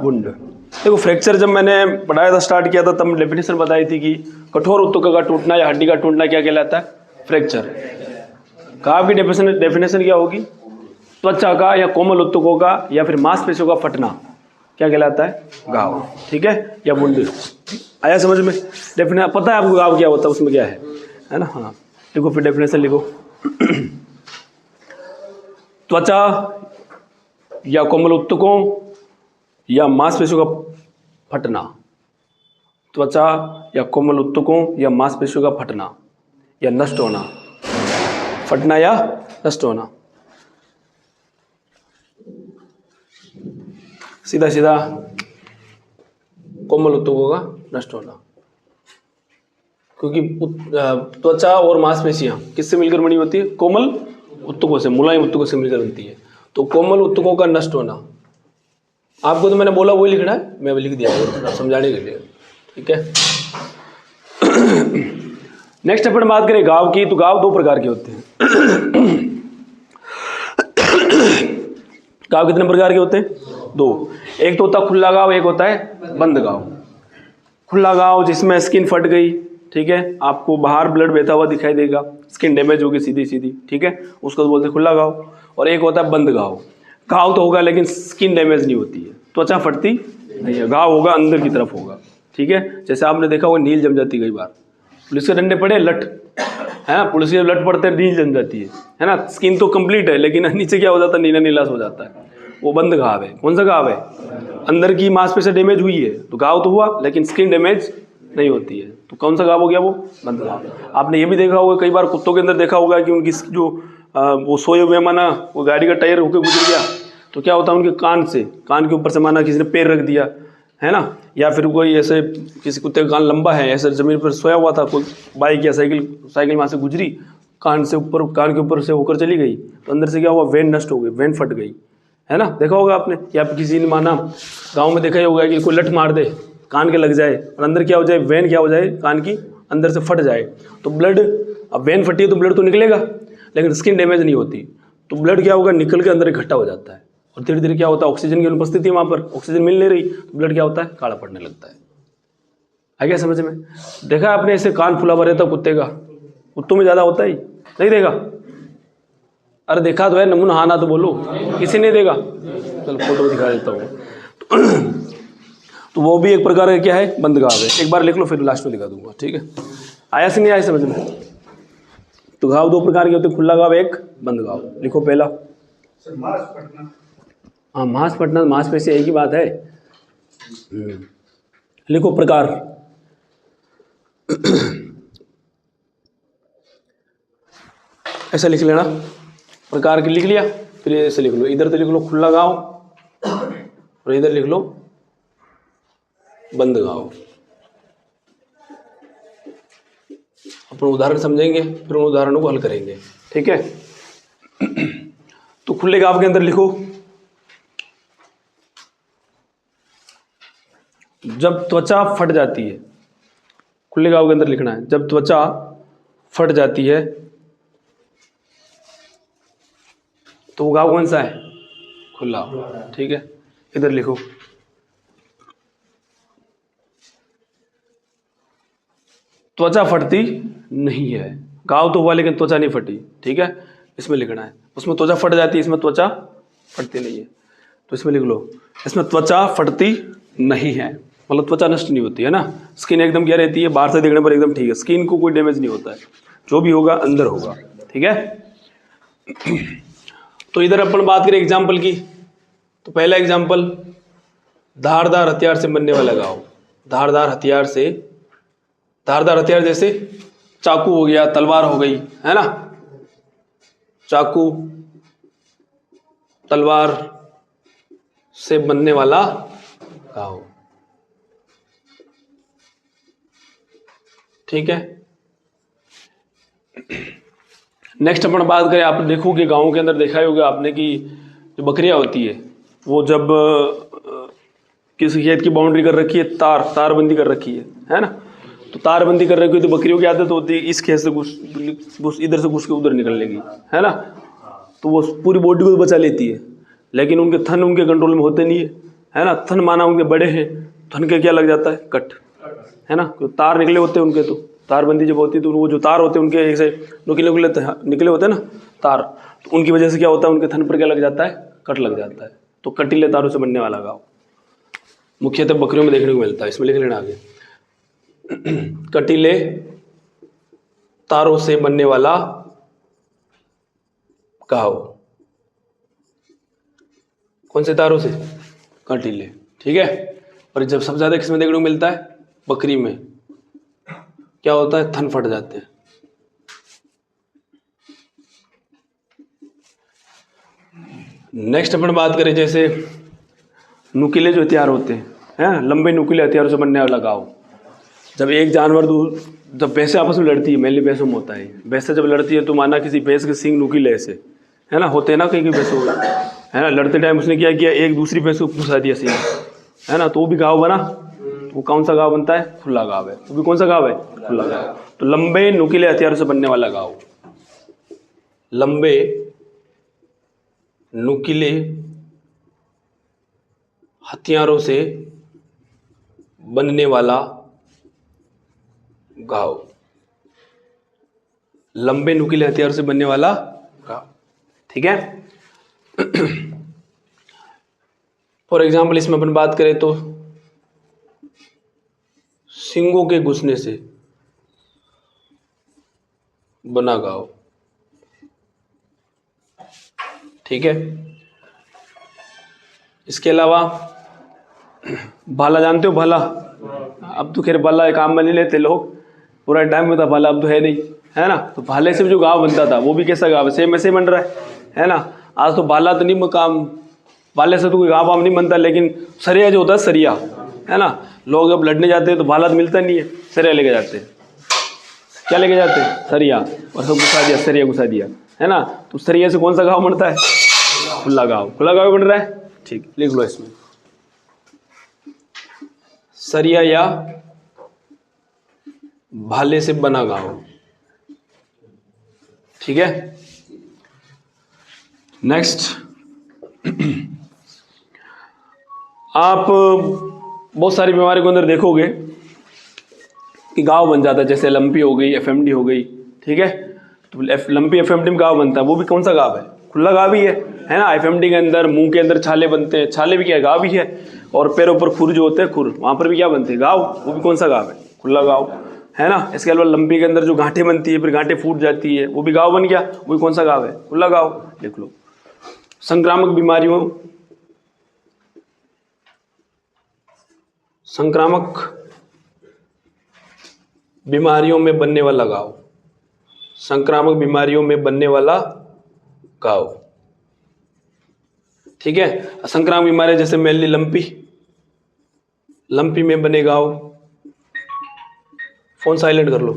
Wound. देखो fracture जब मैंने पढ़ाया था, स्टार्ट किया था, तब डेफिनेशन बताई थी कि कठोर ऊतकों का टूटना या हड्डी का टूटना क्या कहलाता है? फ्रैक्चर। घाव की डेफिनेशन क्या होगी? त्वचा का या कोमल ऊतकों का या फिर मांसपेशियों का फटना क्या कहलाता है? घाव। ठीक है, या वुंड। आया समझ में? डेफिनेशन पता है आपको घाव क्या होता है, उसमें क्या है ना? हाँ, देखो फिर डेफिनेशन लिखो। त्वचा या कोमल ऊतकों या मांसपेशियों का फटना। त्वचा या कोमल ऊतकों या मांसपेशियों का फटना या नष्ट होना। फटना या नष्ट होना। सीधा सीधा कोमल ऊतकों का नष्ट होना, क्योंकि त्वचा और मांसपेशियां किससे मिलकर बनी होती है? कोमल ऊतकों से, मुलायम ऊतकों से मिलकर बनती है। तो कोमल ऊतकों का नष्ट होना, आपको तो मैंने बोला वही लिखना है, मैं भी लिख दिया और समझाने के लिए। ठीक है। नेक्स्ट अपन बात करें घाव की, तो घाव दो प्रकार के होते हैं। घाव कितने प्रकार के होते हैं? दो। एक तो होता है खुला घाव, एक होता है बंद घाव। खुला घाव जिसमें स्किन फट गई, ठीक है, आपको बाहर ब्लड बहता हुआ दिखाई देगा, स्किन डैमेज होगी सीधी सीधी, ठीक है, उसको बोलते हैं खुला घाव। और एक होता है बंद घाव। घाव तो होगा लेकिन स्किन डैमेज नहीं होती है, त्वचा फटती नहीं है, घाव होगा अंदर की तरफ होगा। ठीक है, जैसे आपने देखा होगा नील जम जाती कई बार, पुलिस के डंडे पड़े लट, है ना, पुलिस के लट पड़ते हैं नील जम जाती है ना। स्किन तो कंप्लीट है लेकिन नीचे क्या हो जाता है? नीला नीला हो जाता है, वो बंद घाव है। कौन सा घाव है? अंदर की मांसपेशियां डैमेज हुई है तो घाव तो हुआ लेकिन स्किन डैमेज नहीं होती है, तो कौन सा घाव हो गया? वो बंद घाव। आपने ये भी देखा होगा कई बार कुत्तों के अंदर देखा होगा कि उनकी जो वो सोए हुए माना वो गाड़ी का टायर होकर गुजर गया, तो क्या होता है उनके कान के ऊपर से माना किसी ने पैर रख दिया, है ना, या फिर कोई ऐसे किसी कुत्ते का कान लंबा है, ऐसे जमीन पर सोया हुआ था, कोई बाइक या साइकिल वहाँ से गुजरी, कान के ऊपर से होकर चली गई, तो अंदर से क्या हुआ? वेन नष्ट हो गई, वेन फट गई, है ना, देखा होगा आपने। या किसी ने माना गाँव में देखा ही होगा कि कोई लठ मार दे, कान के लग जाए और अंदर क्या हो जाए? वेन क्या हो जाए? कान की अंदर से फट जाए, तो ब्लड, अब वेन फटी है तो ब्लड तो निकलेगा लेकिन स्किन डैमेज नहीं होती, तो ब्लड क्या होगा? निकल के अंदर इकट्ठा हो जाता है और धीरे धीरे क्या होता है? ऑक्सीजन की अनुपस्थिति वहाँ पर, ऑक्सीजन मिल नहीं रही तो ब्लड क्या होता है? काला पड़ने लगता है। आ गया समझ में? देखा आपने ऐसे कान फुला हुआ रहता कुत्ते का? कुत्तों में ज़्यादा होता ही नहीं, देखा? अरे देखा तो है, नमूना हाँ ना तो बोलो, किसी नहीं देगा। चलो फोटो दिखा देता हूँ। तो वो भी एक प्रकार का क्या है? बंद घाव है। एक बार लिख लो फिर लास्ट में दिखा दूंगा, ठीक है? आया से नहीं आया समझ में? तो घाव दो प्रकार के होते हैं, खुला घाव एक बंद घाव। लिखो पहला, हाँ, मांस फटना मांसपेशी एक ही बात है। लिखो प्रकार। ऐसा लिख लेना, प्रकार की लिख लिया, फिर ऐसे लिख लो, इधर तो लिख लो खुला घाव और इधर लिख लो बंद घाव। अपन उदाहरण समझेंगे फिर उन उदाहरणों को हल करेंगे, ठीक है? तो खुले घाव के अंदर लिखो, जब त्वचा फट जाती है, खुले घाव के अंदर लिखना है, जब त्वचा फट जाती है तो वो घाव कौन सा है? खुला, ठीक है? इधर लिखो, त्वचा फटती नहीं है, घाव तो हुआ लेकिन त्वचा नहीं फटी, ठीक है? इसमें लिखना है, उसमें त्वचा फट जाती है, इसमें त्वचा फटती नहीं है, तो इसमें लिख लो, इसमें त्वचा फटती नहीं है, मतलब त्वचा नष्ट नहीं होती है ना, स्किन एकदम क्या रहती है? बाहर से देखने पर एकदम ठीक है, स्किन को कोई डैमेज नहीं होता है, जो भी होगा अंदर होगा, ठीक है? तो इधर अपन बात करें एग्जाम्पल की, तो पहला एग्जाम्पल, धारदार हथियार से बनने वाला घाव। धारदार हथियार जैसे चाकू हो गया, तलवार हो गई, है ना, चाकू तलवार से बनने वाला घाव, ठीक है? नेक्स्ट अपन बात करें, आप देखोगे गाँव के अंदर देखा ही होगा आपने कि जो बकरियां होती है वो जब किसी खेत की बाउंड्री कर रखी है, तारबंदी कर रखी है ना, तो तारबंदी कर रखी है, तो बकरियों की आदत होती है इस खेत से घुस इधर से घुस के उधर निकल लेगी, है ना, तो वो पूरी बॉडी को बचा लेती है, लेकिन उनके थन उनके कंट्रोल में होते नहीं है ना, थन माना उनके बड़े हैं, थन के क्या लग जाता है, कट, है ना, तार निकले होते हैं उनके, तो तारबंदी जब होती है तो वो जो तार होते हैं उनके ऐसे नुकीले निकले होते हैं ना तार, तो उनकी वजह से क्या होता है, उनके थन पर क्या लग जाता है, कट लग जाता है। तो कटीले तारों से बनने वाला घाव मुख्यतः बकरियों में देखने को मिलता है, इसमें लिख लेना आगे। कटीले तारों से बनने वाला घाव, कौन से तारों से, कटीले, ठीक है। और जब सबसे ज्यादा किसमें देखने को मिलता है, बकरी में, क्या होता है, थन फट जाते हैं। नेक्स्ट अपन बात करें जैसे नुकीले जो हथियार होते हैं, लंबे नुकीले हथियारों से बनने वाला घाव। जब एक जानवर जब भैंसें आपस में लड़ती है, मेनली भैंसों में होता है, भैंसें जब लड़ती है तो माना किसी भैंस के सींग नुकीले ऐसे, है ना, होते हैं ना कई कई भैंसों, है ना, लड़ते टाइम उसने क्या किया, एक दूसरी भैंस को घुसा दिया सींग, है ना, तो वो भी घाव बना। वो कौन सा घाव बनता है, खुला घाव है। वो भी कौन सा घाव है, खुला घाव। तो लंबे नुकीले हथियारों से बनने वाला घाव, लंबे नुकीले हथियारों से बनने वाला घाव, लंबे नुकीले हथियारों से बनने वाला घाव, ठीक है। फॉर एग्जाम्पल इसमें अपन बात करें तो सींगों के घुसने से बना घाव, ठीक है। इसके अलावा भाला, जानते हो भाला, अब तो खैर भाला काम में नहीं लेते लोग, पूरा टाइम में था भाला, अब तो है नहीं, है ना। तो भाले से भी जो घाव बनता था वो भी कैसा घाव है, सेम ऐसे बन रहा है ना। आज तो भाला तो नहीं काम, भाले से तो कोई घाव वाव नहीं बनता, लेकिन सरिया जो होता है, सरिया, है ना, लोग जब लड़ने जाते हैं तो भाला तो मिलता नहीं है, सरिया लेके जाते हैं। क्या लेके जाते हैं, सरिया, और सब घुसा दिया, सरिया घुसा दिया, है ना। तो सरिया से कौन सा घाव बनता है, खुला घाव, खुला घाव बन रहा है, ठीक, लिख लो इसमें, सरिया या भाले से बना घाव, ठीक है। नेक्स्ट, आप बहुत सारी बीमारी के अंदर देखोगे कि घाव बन जाता है, जैसे लंपी हो गई, एफएमडी हो गई, ठीक है। तो लंपी एफएमडी में घाव बनता है, वो भी कौन सा घाव है, खुला घाव ही है ना। एफएमडी के अंदर मुंह के अंदर छाले बनते हैं, छाले भी क्या है, घाव ही है। और पैरों पर खुर जो होते हैं, खुर, वहां पर भी क्या बनते हैं, घाव, वो भी कौन सा घाव है, खुला घाव, है ना। इसके अलावा लंपी के अंदर जो गांठें बनती है, फिर गांठें फूट जाती है, वो भी घाव बन गया, वो भी कौन सा घाव है, खुला घाव, लिख लो। संक्रामक बीमारियों, संक्रामक बीमारियों में बनने वाला घाव, संक्रामक बीमारियों में बनने वाला घाव, ठीक है। संक्रामक बीमारी जैसे मेनली लंपी, लंपी में बने घाव, फोन साइलेंट कर लो,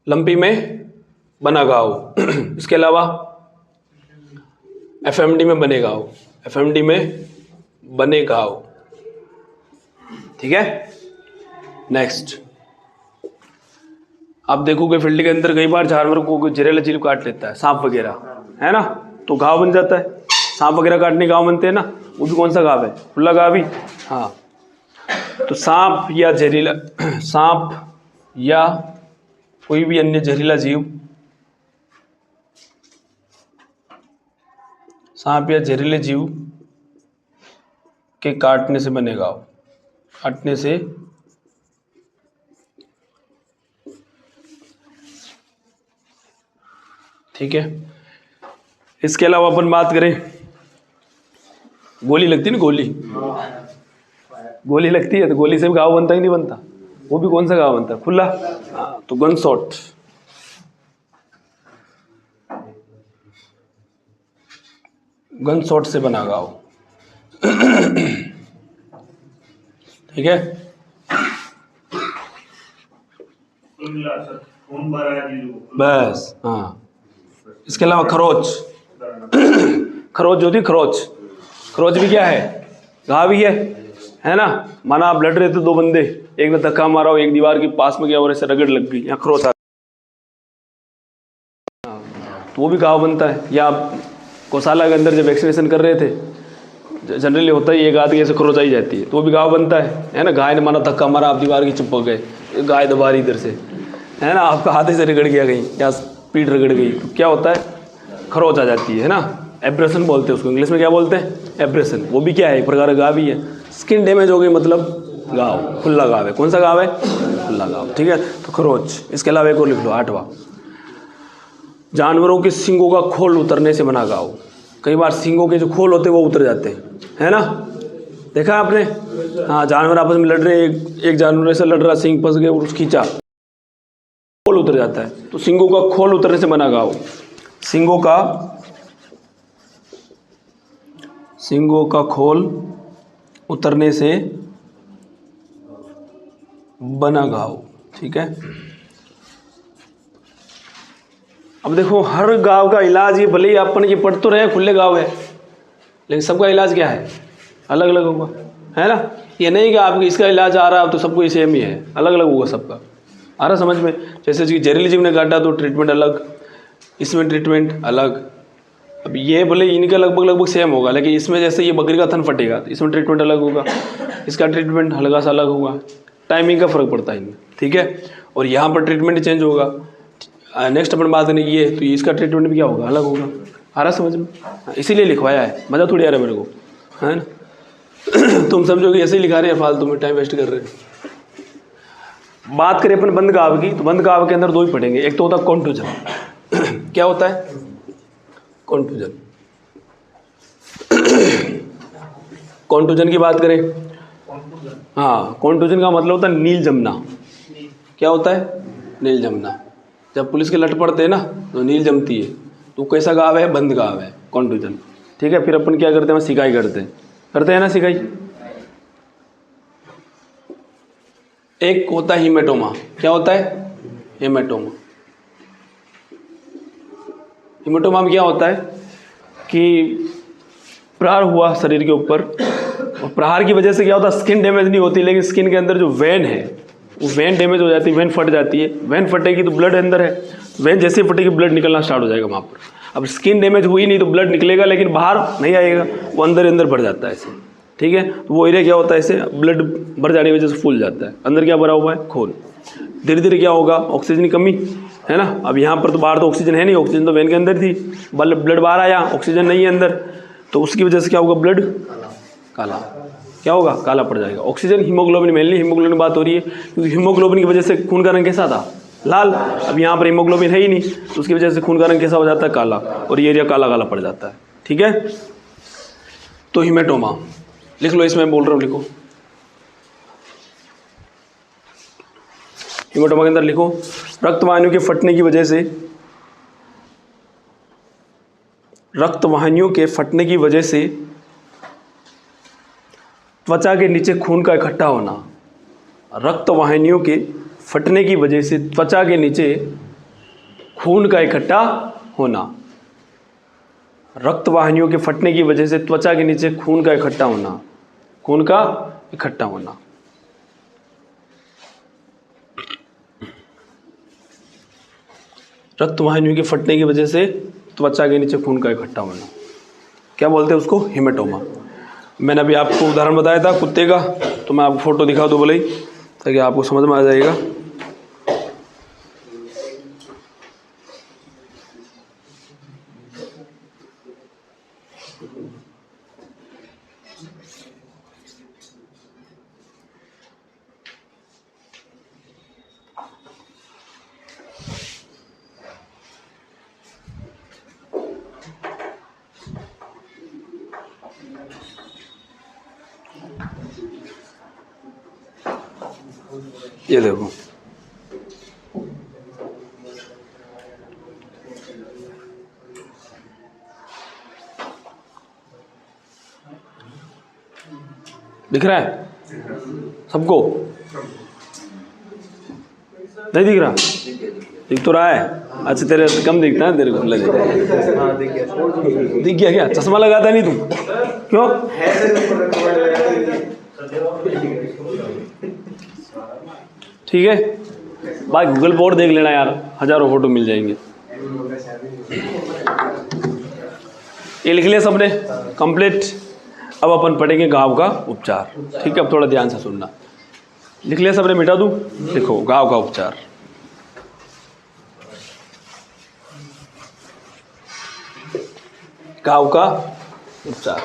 लंपी में बना घाव। इसके अलावा एफएमडी में बने घाव, एफएमडी में बने घाव, ठीक है। नेक्स्ट, आप देखोगे फील्ड के अंदर कई बार जानवर को जहरीला जीव काट लेता है, सांप वगैरह, है ना, तो घाव बन जाता है। सांप वगैरह काटने घाव बनते हैं ना, वो भी कौन सा घाव है, खुला घाव ही, हाँ। तो सांप या जहरीला, सांप या कोई भी अन्य जहरीला जीव, सांप या जहरीले जीव के काटने से बने घाव, काटने से, ठीक है। इसके अलावा अपन बात करें, गोली लगती है ना, गोली, गोली लगती है तो गोली से भी घाव बनता ही नहीं बनता, वो भी कौन सा घाव बनता है, खुला, तो गन शॉट, गन शॉट से बना घाव, ठीक है। बस, हाँ। इसके अलावा खरोच, खरोच जो थी, खरोच, खरोच भी क्या है, घाव ही है ना। माना आप लड़ रहे थे, दो बंदे, एक ने धक्का मारा, एक दीवार के पास में गया और ऐसे रगड़ लग गई, यहाँ खरोच आ, तो वो भी घाव बनता है। या आप गौशाला के अंदर जब वैक्सीनेशन कर रहे थे जनरली होता है एक आदमी ऐसे खरोचाई जाती है तो वो भी घाव बनता है ना। गाय ने माना धक्का मारा, आप दीवार की चिपक गए, गाय दबा रही इधर से, है ना, आपका हाथ से रगड़ गया कहीं या पीठ रगड़ गई, तो क्या होता है, खरोच आ जाती है ना। एब्रेशन बोलते हैं उसको, इंग्लिश में क्या बोलते हैं, एब्रेशन। वो भी क्या है, एक प्रकार का घाव ही है। स्किन डैमेज हो गई मतलब घाव, खुला घाव है। कौन सा घाव है, खुला घाव, ठीक है। तो खरोच। इसके अलावा एक और लिख लो, 8वां, जानवरों के सींगों का खोल उतरने से बना घाव। कई बार सींगों के जो खोल होते हैं वो उतर जाते हैं, है ना, देखा आपने। हाँ, जानवर आपस में लड़ रहे, एक जानवर ऐसे लड़ रहा, सींग फंस गए और उसकी खींचा, खोल उतर जाता है। तो सींगों का खोल उतरने से बना घाव। सींगों का खोल उतरने से बना घाव, ठीक है। अब देखो, हर घाव का इलाज ये भले ही अपन ये पढ़ तो रहे खुले घाव है, लेकिन सबका इलाज क्या है, अलग अलग होगा, है ना। ये नहीं कि आपके इसका इलाज आ रहा है तो सबको सेम ही है, अलग अलग होगा सबका। आ रहा समझ में। जैसे कि जहरीली जीव ने काटा तो ट्रीटमेंट अलग, इसमें ट्रीटमेंट अलग। अब ये बोले इनका लगभग सेम होगा, लेकिन इसमें जैसे ये बकरी का थन फटेगा तो इसमें ट्रीटमेंट अलग होगा, इसका ट्रीटमेंट हल्का सा अलग होगा, टाइमिंग का फर्क पड़ता है इनमें, ठीक है। और यहाँ पर ट्रीटमेंट चेंज होगा। नेक्स्ट अपन बात करेंगे ये, तो इसका ट्रीटमेंट भी क्या होगा, अलग होगा। आ रहा समझ में, इसीलिए लिखवाया है, मज़ा थोड़ी आ रहा है मेरे को, है ना। तुम समझो कि ऐसे ही लिखा रहे हैं, फालतू में टाइम वेस्ट कर रहे हैं। बात करें अपन बंद घाव की, तो बंद घाव के अंदर दो ही पढ़ेंगे। एक तो होता है कॉन्टूजन। क्या होता है कॉन्टूजन? कॉन्टूजन की बात करें, हाँ, कॉन्टूजन का मतलब होता है नील जमना। क्या होता है, नील जमना। जब पुलिस के लट पड़ते हैं ना तो नील जमती है, तो कैसा घाव है, बंद घाव है, कॉन्टूजन, ठीक है। फिर अपन क्या करते हैं, सिकाई करते हैं ना, सिकाई। एक होता है हीमेटोमा। क्या होता है, हीमेटोमा। हीमेटोमा में क्या होता है कि प्रहार हुआ शरीर के ऊपर, और प्रहार की वजह से क्या होता है, स्किन डैमेज नहीं होती, लेकिन स्किन के अंदर जो वेन है वो वेन डैमेज हो जाती है, वेन फट जाती है। वेन फटेगी तो ब्लड अंदर है, वेन जैसे ही फटेगी ब्लड निकलना स्टार्ट हो जाएगा वहाँ पर। अब स्किन डैमेज हुई नहीं तो ब्लड निकलेगा, लेकिन बाहर नहीं आएगा, वो अंदर भर जाता है ऐसे, ठीक है। तो वो एरिया क्या होता है, ऐसे ब्लड भर जाने की वजह से फूल जाता है। अंदर क्या भरा हुआ है, खून। धीरे धीरे क्या होगा, ऑक्सीजन की कमी, है ना। अब यहाँ पर तो बाहर तो ऑक्सीजन है नहीं, ऑक्सीजन तो वेन के अंदर थी, ब्लड बाहर आया, ऑक्सीजन नहीं है अंदर, तो उसकी वजह से क्या होगा, ब्लड काला, क्या होगा, काला पड़ जाएगा। ऑक्सीजन, हीमोग्लोबिन, मेनली हीमोग्लोबिन की बात हो रही है, क्योंकि हीमोग्लोबिन की वजह से खून का रंग कैसा था, लाल। अब यहाँ पर हीमोग्लोबिन है ही नहीं, तो उसकी वजह से खून का रंग कैसा हो जाता है, काला, और ये एरिया काला काला पड़ जाता है, ठीक है। तो हीमेटोमा लिख लो, इसमें बोल रहा हूँ, लिखो हीमेटोमा के अंदर लिखो, रक्तवाहिनियों के फटने की वजह से, रक्तवाहिनियों के फटने की वजह से त्वचा के नीचे खून का इकट्ठा होना। रक्तवाहिनियों के फटने की वजह से त्वचा के नीचे खून का इकट्ठा होना। रक्तवाहिनियों के फटने की वजह से त्वचा के नीचे खून का इकट्ठा होना, खून का इकट्ठा होना। रक्तवाहिनियों के फटने की वजह से त्वचा के नीचे खून का इकट्ठा होना, क्या बोलते हैं उसको, हीमेटोमा। मैंने अभी आपको उदाहरण बताया था कुत्ते का, तो मैं आपको फोटो दिखा दूँ बोले, ताकि आपको समझ में आ जाएगा। ये देखो, दिख रहा है सबको, नहीं दिख रहा, दिख तो रहा है। अच्छा, तेरे कम दिखता है, तेरे को दिख गया क्या, चश्मा लगाता नहीं तू, क्यों? ठीक है, भाई गूगल बोर्ड देख लेना यार, हजारों फोटो मिल जाएंगे। ये लिख लिया सबने कंप्लीट। अब अपन पढ़ेंगे घाव का उपचार। ठीक है, अब थोड़ा ध्यान से सुनना। लिख लिया सबने, मिटा दूं? देखो, घाव का उपचार। घाव का उपचार